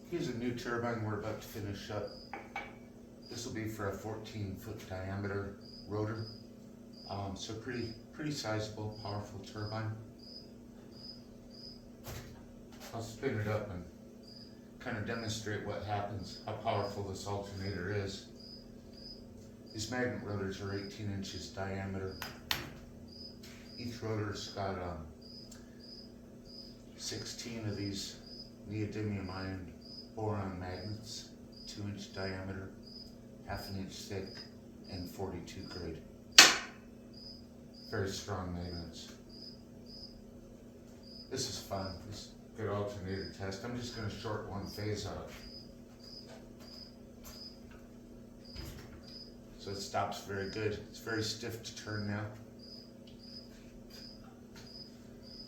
Here's a new turbine we're about to finish up. This will be for a 14-foot diameter rotor. So pretty sizable, powerful turbine. I'll spin it up and kind of demonstrate what happens, how powerful this alternator is. These magnet rotors are 18 inches diameter. Each rotor's got 16 of these neodymium iron boron magnets, 2-inch diameter, half an inch thick, and 42 grade. Very strong magnets. This is fun. This is a good alternator test. I'm just going to short one phase out. So it stops very good. It's very stiff to turn now.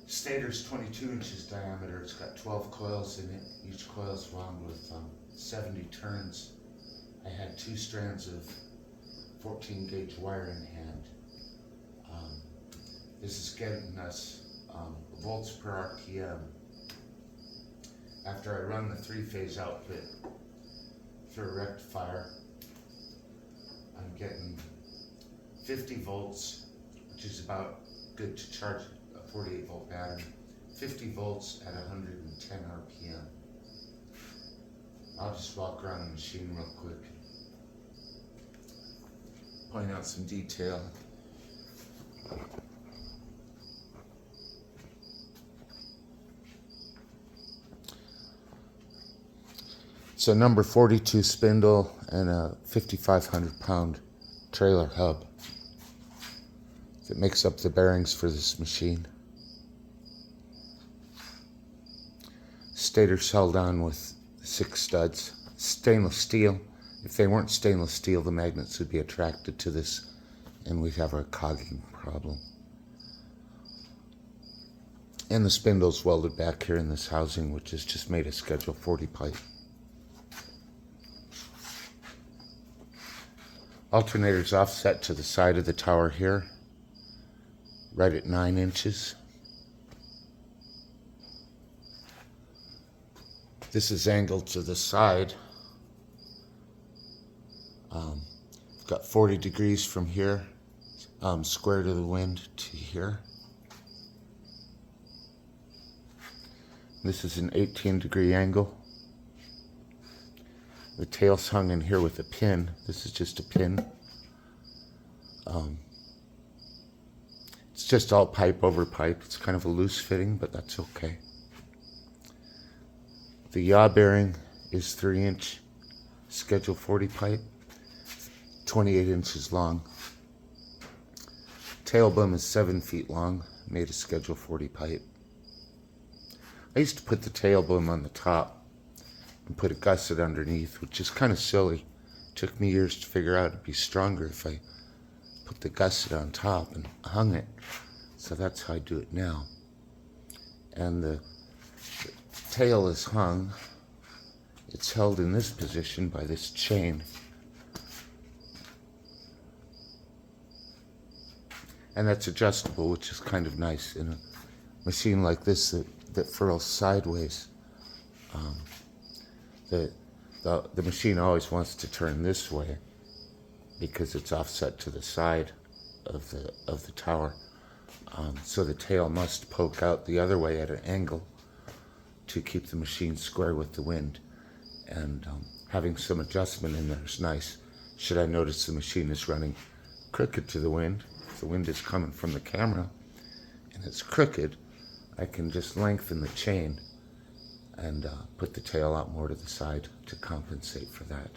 Stator's 22 inches diameter. It's got 12 coils in it. Each coil is wound with 70 turns. I had 2 strands of 14 gauge wire in hand. This is getting us volts per RPM. After I run the 3-phase output through a rectifier, I'm getting 50 volts, which is about good to charge a 48 volt battery. 50 volts at 110 RPM. I'll just walk around the machine real quick. Point out some detail. It's a number 42 spindle and a 5,500 pound trailer hub that makes up the bearings for this machine. Stator's held on with 6 studs, stainless steel. If they weren't stainless steel, the magnets would be attracted to this and we'd have a cogging problem. And the spindle's welded back here in this housing, which is just made of Schedule 40 pipe. Alternator's offset to the side of the tower here, right at 9 inches. This is angled to the side. Got 40 degrees from here, square to the wind, to here. This is an 18-degree angle. The tail's hung in here with a pin. This is just a pin. It's just all pipe over pipe. It's kind of a loose fitting, but that's okay. The yaw bearing is 3-inch Schedule 40 pipe, 28 inches long. Tail boom is 7 feet long, made of Schedule 40 pipe. I used to put the tail boom on the top and put a gusset underneath, which is kind of silly. It took me years to figure out it'd be stronger if I put the gusset on top and hung it. So that's how I do it now. And the tail is hung. It's held in this position by this chain. And that's adjustable, which is kind of nice in a machine like this that furls sideways. The machine always wants to turn this way because it's offset to the side of the tower. So the tail must poke out the other way at an angle to keep the machine square with the wind. And having some adjustment in there is nice. Should I notice the machine is running crooked to the wind, if the wind is coming from the camera and it's crooked, I can just lengthen the chain and put the tail out more to the side to compensate for that.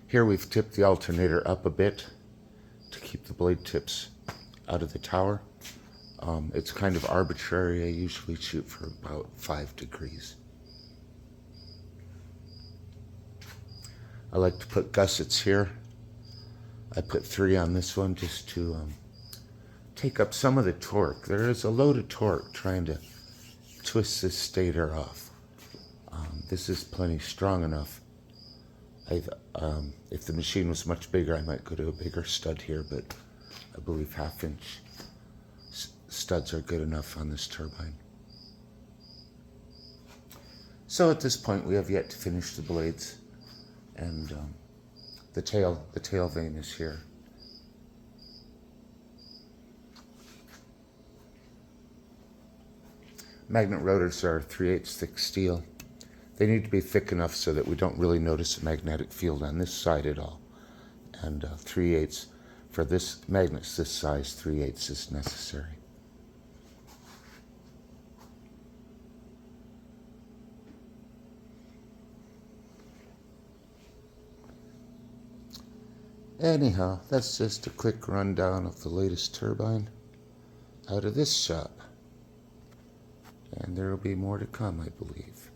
Here we've tipped the alternator up a bit to keep the blade tips out of the tower. It's kind of arbitrary. I usually shoot for about 5 degrees. I like to put gussets here. I put 3 on this one just to take up some of the torque. There is a load of torque trying to twist this stator off. This is plenty strong enough. If the machine was much bigger, I might go to a bigger stud here, but I believe 1/2 inch studs are good enough on this turbine. So at this point we have yet to finish the blades, and the tail vane is here. Magnet rotors are 3/8 thick steel. They need to be thick enough so that we don't really notice a magnetic field on this side at all. And 3/8 for this magnets this size, 3/8 is necessary. Anyhow, that's just a quick rundown of the latest turbine out of this shop. And there will be more to come, I believe.